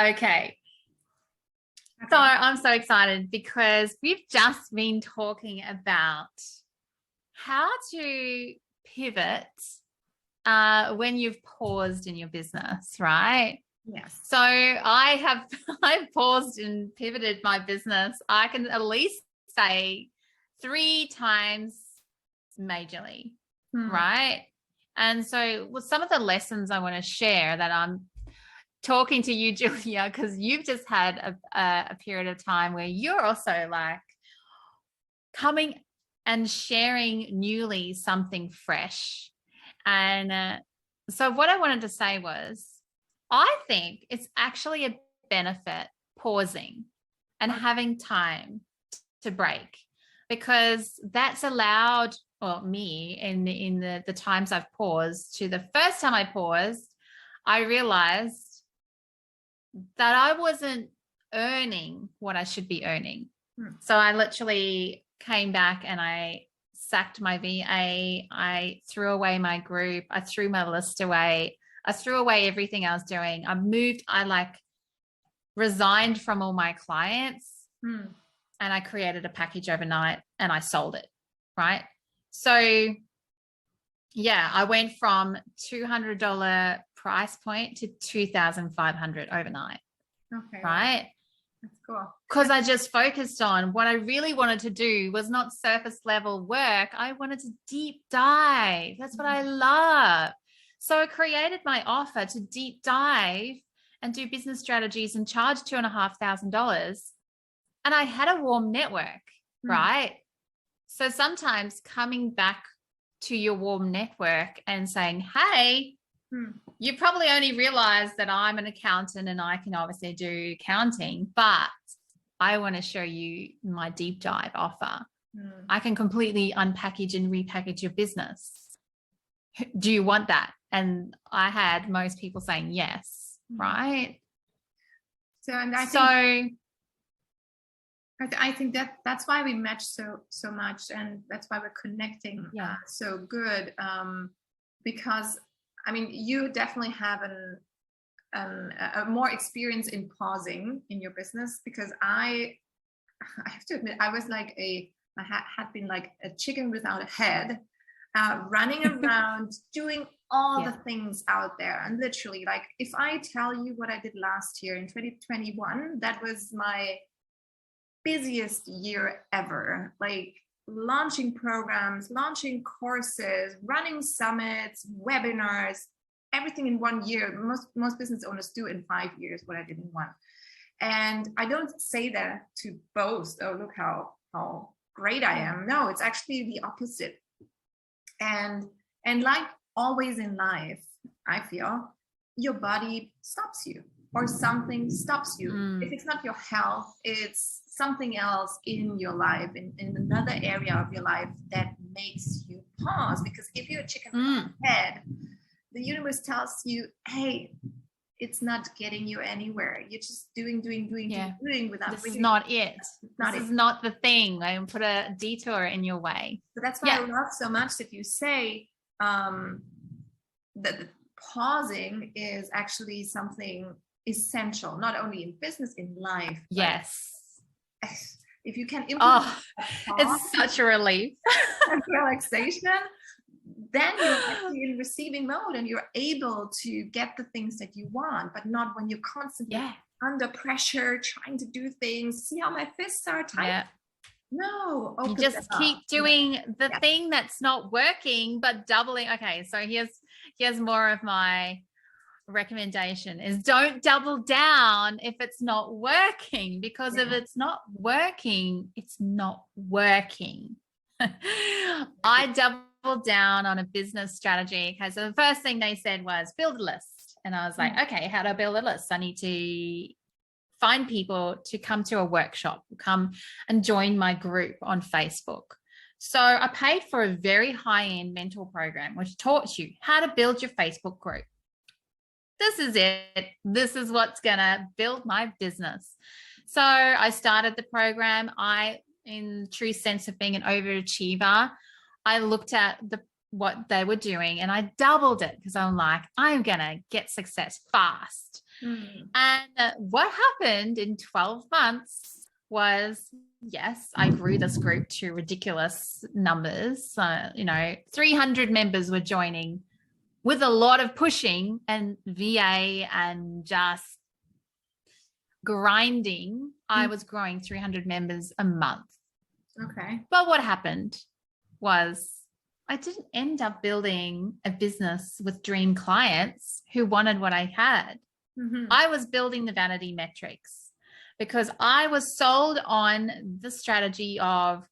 Okay. So I'm so excited because we've just been talking about how to pivot when you've paused in your business, right? Yes. So I've paused and pivoted my business. I can at least say 3 times majorly, right? And so some of the lessons I want to share that I'm talking to you, Julia, because you've just had a period of time where you're also like coming and sharing newly something fresh. And so what I wanted to say was, I think it's actually a benefit pausing and having time to break, because that's allowed, well, me in the times I've paused, to the first time I paused, I realized that I wasn't earning what I should be earning. So I literally came back and I sacked my VA. I threw away my group. I threw my list away. I threw away everything I was doing. I resigned from all my clients and I created a package overnight and I sold it. Right. So yeah, I went from $200 price point to $2,500 overnight. Okay. Right. That's cool. Because I just focused on what I really wanted to do was not surface level work. I wanted to deep dive. That's what I love. So I created my offer to deep dive and do business strategies and charge $2,500. And I had a warm network, right? So sometimes coming back to your warm network and saying, hey, you probably only realize that I'm an accountant and I can obviously do accounting, but I want to show you my deep dive offer. I can completely unpackage and repackage your business. Do you want that? And I had most people saying yes, right? So, and I think that's why we match so much, and that's why we're connecting so good. Because I mean, you definitely have a more experience in pausing in your business, because I have to admit, I was like I had been like a chicken without a head, running around doing all the things out there. And literally, like, if I tell you what I did last year in 2021, that was my busiest year ever. Like, launching programs, launching courses, running summits, webinars, everything in 1 year. Most business owners do in 5 years what I did in 1. And I don't say that to boast, oh, look how great I am. No, it's actually the opposite. And like always in life, I feel your body stops you, or something stops you. If it's not your health, it's something else in your life, in another area of your life, that makes you pause. Because if you're a chicken without a head, the universe tells you, hey, it's not getting you anywhere. You're just doing without. This is not it. This is not the thing. I put a detour in your way. So that's why I love so much that you say that pausing is actually something essential, not only in business, in life. Yes. If you can implement it's such a relief. and relaxation, then you're actually in receiving mode and you're able to get the things that you want, but not when you're constantly under pressure trying to do things. See how my fists are tight? No, you just keep doing the thing that's not working, but doubling. Okay, so here's more of my recommendation is, don't double down if it's not working, because if it's not working, it's not working. I doubled down on a business strategy. Okay, so the first thing they said was build a list, and I was like, okay, how do I build a list? I need to find people to come to a workshop, come and join my group on Facebook. So I paid for a very high-end mentor program which taught you how to build your Facebook group. This is it. This is what's going to build my business. So I started the program. In true sense of being an overachiever, I looked at what they were doing and I doubled it, because I'm like, I'm going to get success fast. And what happened in 12 months was, yes, I grew this group to ridiculous numbers. 300 members were joining with a lot of pushing and VA and just grinding. I was growing 300 members a month. Okay. But what happened was I didn't end up building a business with dream clients who wanted what I had. I was building the vanity metrics because I was sold on the strategy of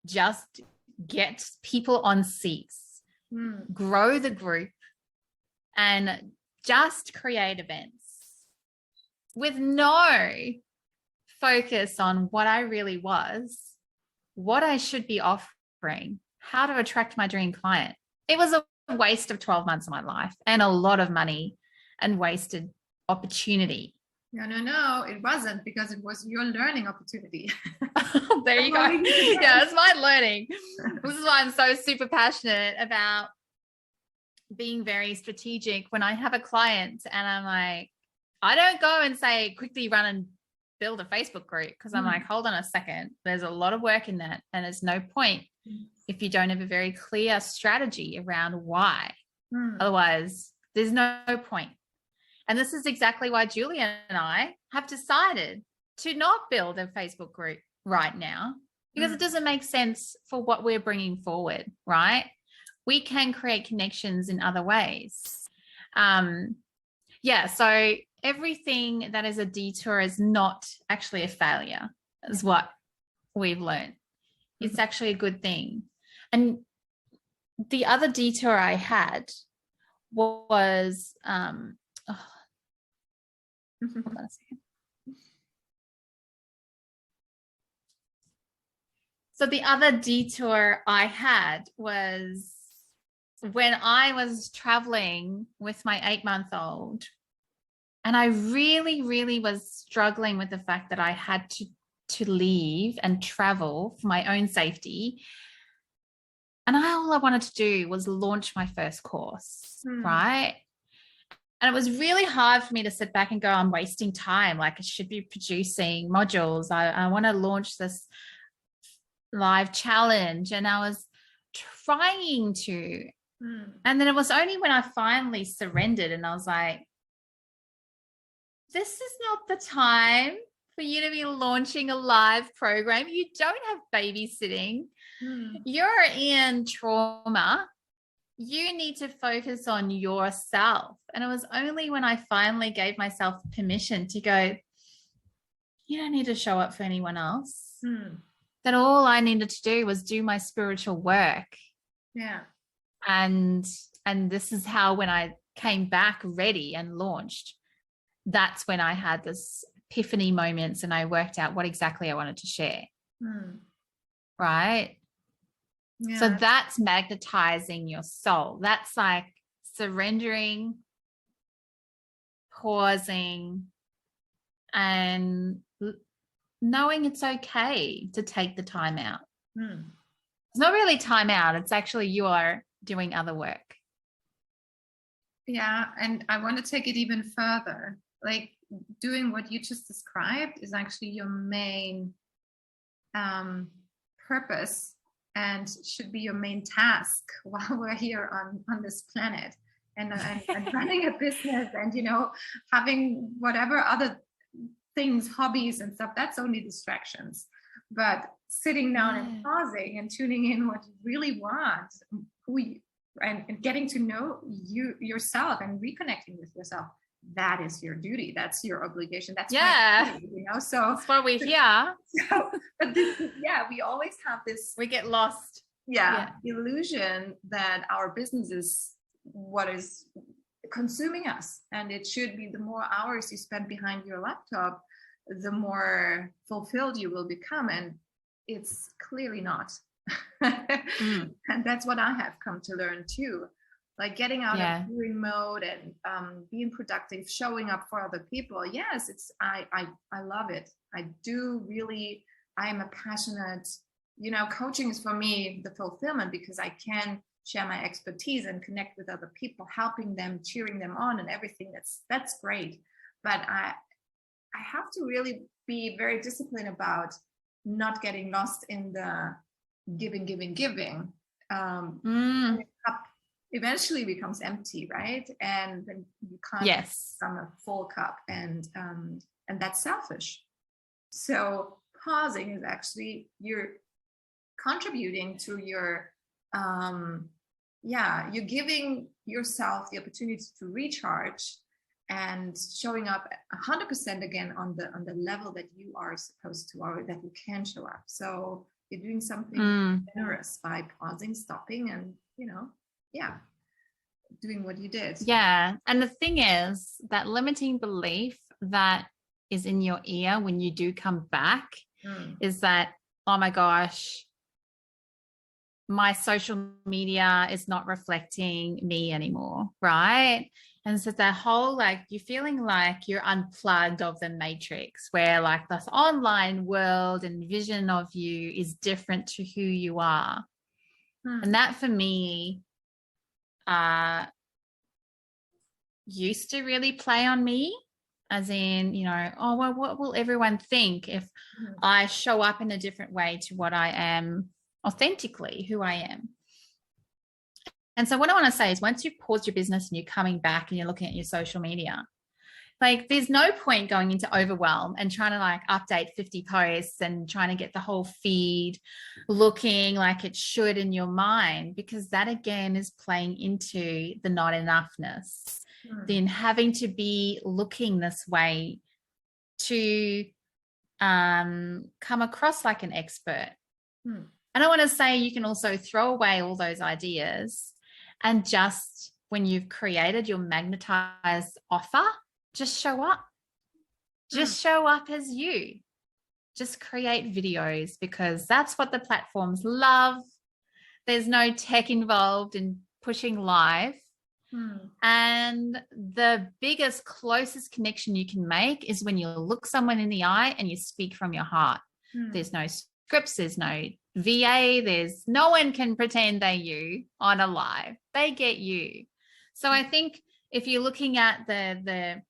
just get people on seats, grow the group, and just create events with no focus on what I really was, what I should be offering, how to attract my dream client. It was a waste of 12 months of my life and a lot of money and wasted opportunity. No, it wasn't, because it was your learning opportunity. There you go. Yeah, it's my learning. This is why I'm so super passionate about being very strategic when I have a client and I'm like, I don't go and say quickly run and build a Facebook group, because I'm like, hold on a second. There's a lot of work in that. And there's no point if you don't have a very clear strategy around why. Otherwise, there's no point. And this is exactly why Julia and I have decided to not build a Facebook group right now, because it doesn't make sense for what we're bringing forward, right? We can create connections in other ways. So everything that is a detour is not actually a failure, is what we've learned. It's actually a good thing. And the other detour I had was, hold on a second. So the other detour I had was when I was traveling with my 8-month-old, and I really, really was struggling with the fact that I had to leave and travel for my own safety. And all I wanted to do was launch my first course, right? And it was really hard for me to sit back and go, I'm wasting time. Like, I should be producing modules. I want to launch this live challenge. And I was trying to. And then it was only when I finally surrendered and I was like, this is not the time for you to be launching a live program. You don't have babysitting. You're in trauma. You need to focus on yourself. And it was only when I finally gave myself permission to go, you don't need to show up for anyone else, that all I needed to do was do my spiritual work. Yeah. And this is how, when I came back ready and launched, that's when I had this epiphany moments and I worked out what exactly I wanted to share. Right? Yeah. So that's magnetizing your soul. That's like surrendering, pausing, and knowing it's okay to take the time out. It's not really time out. It's actually you are doing other work. Yeah. And I want to take it even further. Like, doing what you just described is actually your main purpose and should be your main task while we're here on this planet. And running a business and, having whatever other things, hobbies and stuff, that's only distractions. But sitting down and pausing and tuning in what you really want, and getting to know yourself and reconnecting with yourself, that is your duty. That's your obligation. That's duty, so that's why we're here. But we always have this, we get lost. Illusion that our business is what is consuming us, and it should be the more hours you spend behind your laptop, the more fulfilled you will become, and it's clearly not. And that's what I have come to learn too, like getting out of doing mode and being productive, showing up for other people. Yes, I love it. I do really. I am a passionate, coaching is for me the fulfillment, because I can share my expertise and connect with other people, helping them, cheering them on and everything. That's great. but I have to really be very disciplined about not getting lost in the giving. The cup eventually becomes empty, right? And then you can't become a full cup, and that's selfish. So pausing is actually, you're contributing to your you're giving yourself the opportunity to recharge and showing up 100% again on the level that you are supposed to, or that you can show up. So you're doing something generous by pausing, stopping, and doing what you did. Yeah. And the thing is, that limiting belief that is in your ear when you do come back is that, oh my gosh, my social media is not reflecting me anymore, right? And so that whole, like, you're feeling like you're unplugged of the matrix, where like this online world and vision of you is different to who you are. And that for me used to really play on me, as in, oh, well, what will everyone think if I show up in a different way to what I am authentically, who I am. And so what I want to say is, once you've paused your business and you're coming back and you're looking at your social media, like, there's no point going into overwhelm and trying to like update 50 posts and trying to get the whole feed looking like it should in your mind, because that again is playing into the not enoughness, then having to be looking this way to come across like an expert. And I want to say, you can also throw away all those ideas and just, when you've created your magnetized offer, just show up. Just show up as you. Just create videos, because that's what the platforms love. There's no tech involved in pushing live. And the biggest, closest connection you can make is when you look someone in the eye and you speak from your heart. There's no scripts, there's no VA, there's no one can pretend they're you on a live. They get you. So I think if you're looking at the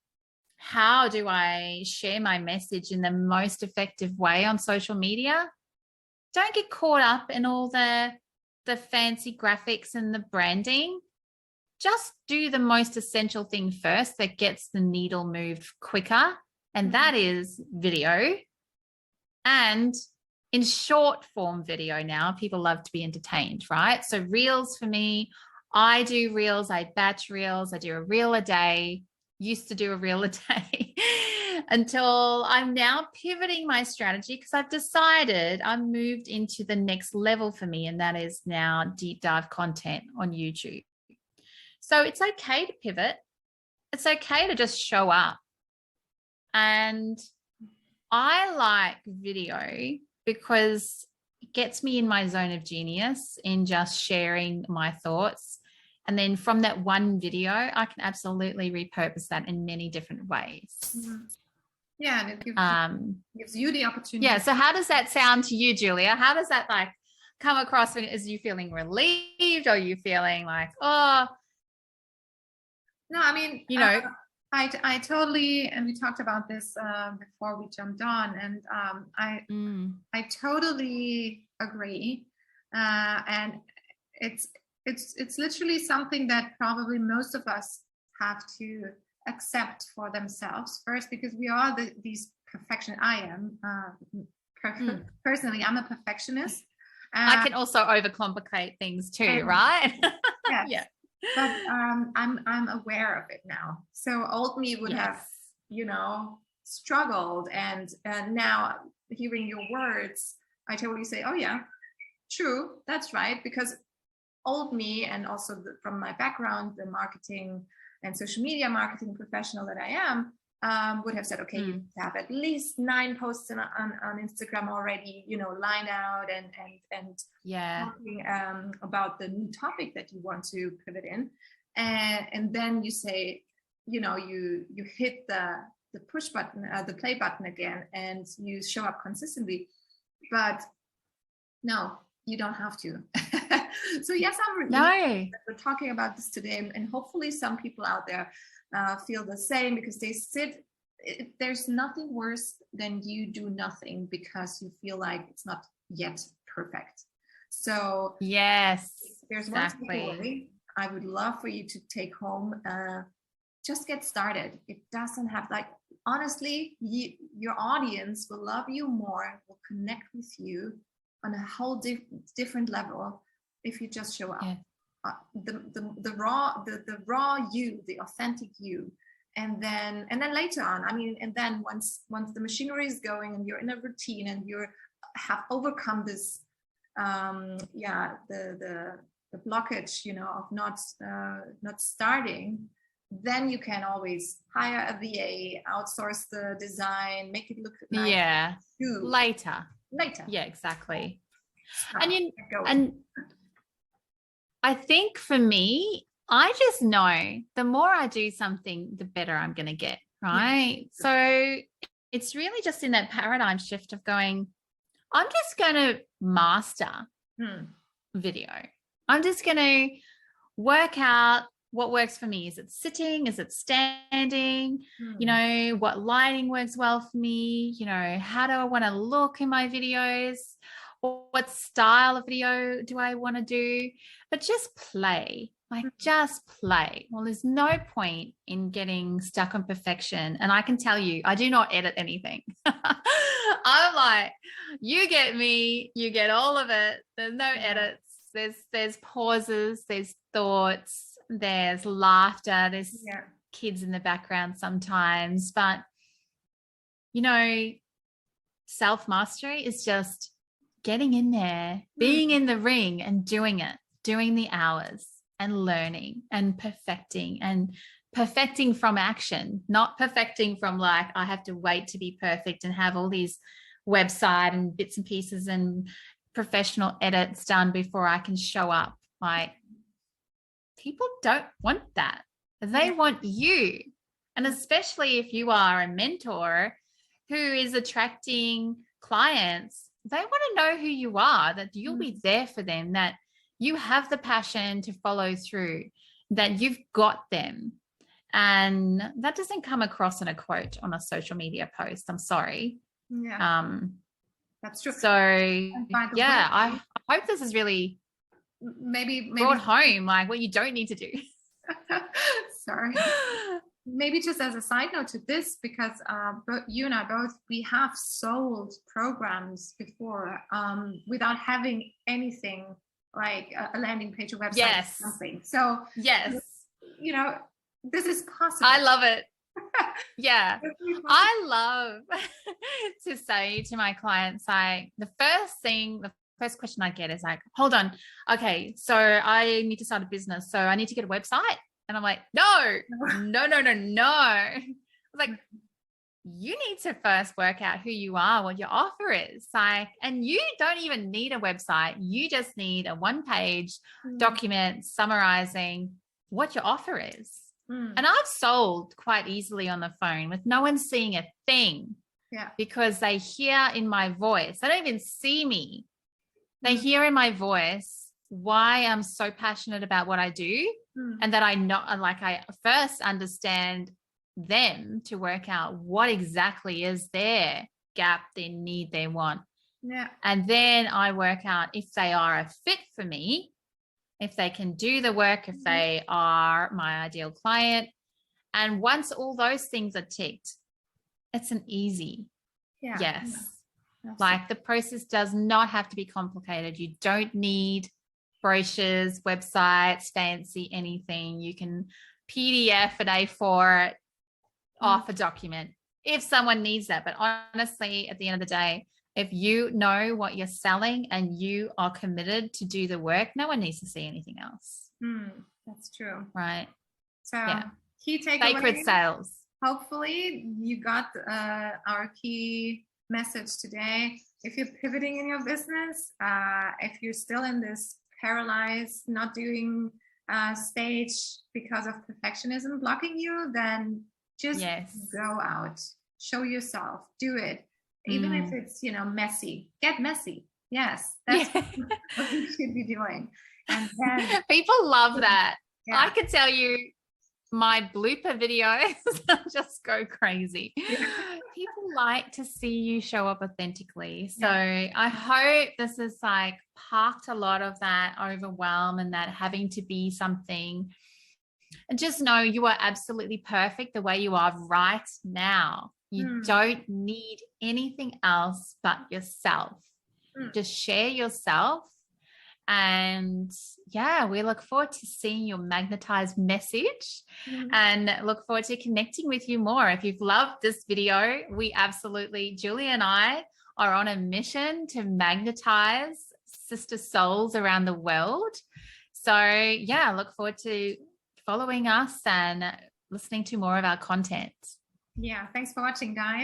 how do I share my message in the most effective way on social media, don't get caught up in all the fancy graphics and the branding. Just do the most essential thing first that gets the needle moved quicker, and that is video. And in short form video now, people love to be entertained, right? So reels for me, I do reels, I batch reels, I do a reel a day, used to do a reel a day until I'm now pivoting my strategy, because I've decided I'm moved into the next level for me, and that is now deep dive content on YouTube. So it's okay to pivot. It's okay to just show up. And I like video because it gets me in my zone of genius in just sharing my thoughts. And then from that one video, I can absolutely repurpose that in many different ways. Yeah, and it gives you the opportunity. Yeah, so how does that sound to you, Julia? How does that like come across? Is you feeling relieved, or are you feeling like, oh... No, I mean, I totally, and we talked about this before we jumped on, and I totally agree, and it's literally something that probably most of us have to accept for themselves first, because we are these perfection. I am personally, I'm a perfectionist. I can also overcomplicate things too, right? Yes. Yeah. But I'm aware of it now. So old me would have, struggled, and now hearing your words, I totally say, oh yeah, true, that's right. Because old me, and also from my background, the marketing and social media marketing professional that I am, would have said, okay, you have at least 9 posts on Instagram already, lined out and talking about the new topic that you want to pivot in, and then you say, you hit the push button, the play button again, and you show up consistently. But no, you don't have to. So yes, we're talking about this today, and hopefully some people out there feel the same, because they sit there's nothing worse than you do nothing because you feel like it's not yet perfect. So yes, there's exactly. one takeaway I would love for you to take home. Just get started. It doesn't have, like, honestly, your audience will love you more, will connect with you on a whole different level if you just show up. Yeah. The raw you, the authentic you. And then later on, I mean, and then once the machinery is going and you're in a routine and you have overcome this, the blockage, you know, of not starting, then you can always hire a VA, outsource the design, make it look nice. Yeah. Later. Yeah, exactly. And I think for me, I just know the more I do something, the better I'm going to get, right? Yeah. So it's really just in that paradigm shift of going, I'm just going to master video. I'm just going to work out what works for me. Is it sitting? Is it standing? You know, what lighting works well for me? You know, how do I want to look in my videos? What style of video do I want to do? But just play, like just play. Well, there's no point in getting stuck on perfection. And I can tell you, I do not edit anything. I'm like, you get me, you get all of it. There's no edits. There's pauses, there's thoughts, there's laughter, there's kids in the background sometimes. But, you know, self-mastery is just getting in there, being in the ring and doing it, doing the hours and learning and perfecting from action, not perfecting from like, I have to wait to be perfect and have all these website and bits and pieces and professional edits done before I can show up. Like, people don't want that. They want you. And especially if you are a mentor who is attracting clients, they want to know who you are, that you'll be there for them, that you have the passion to follow through, that you've got them. And that doesn't come across in a quote on a social media post. I'm sorry. Yeah. That's true. So yeah, I hope this is really maybe brought home like what you don't need to do. Sorry. Maybe just as a side note to this, because you and I both, we have sold programs before without having anything like a landing page or website or something. So you know, this is possible. I love it. Yeah. I love to say to my clients, like, the first question I get is like, hold on. Okay. So I need to start a business. So I need to get a website. And I'm like, no. I was like, you need to first work out who you are, what your offer is. Like, and you don't even need a website. You just need a one-page document summarizing what your offer is. And I've sold quite easily on the phone with no one seeing a thing. Yeah. Because they hear in my voice. They don't even see me. They hear in my voice why I'm so passionate about what I do, and that I first understand them to work out what exactly is their gap, their need, their want. Yeah. And then I work out if they are a fit for me, if they can do the work, if they are my ideal client. And once all those things are ticked, it's an easy yes. Like, the process does not have to be complicated. You don't need brochures, websites, fancy anything. You can PDF an A4 off a document if someone needs that. But honestly, at the end of the day, if you know what you're selling and you are committed to do the work, no one needs to see anything else. That's true. Right. So key takeaway. Sacred sales. Hopefully you got our key message today. If you're pivoting in your business, if you're still in this paralyzed, not doing stage because of perfectionism blocking you, then just go out, show yourself, do it. Even if it's, messy, get messy. Yes, that's what you should be doing. And then people love that. I could tell you my blooper videos just go crazy. Yeah. People like to see you show up authentically. So I hope this has like parked a lot of that overwhelm and that having to be something. And just know you are absolutely perfect the way you are right now. You don't need anything else but yourself. Just share yourself. And yeah, we look forward to seeing your magnetized message and look forward to connecting with you more. If you've loved this video, we absolutely, Julie and I are on a mission to magnetize sister souls around the world. So yeah, look forward to following us and listening to more of our content. Yeah, thanks for watching, guys.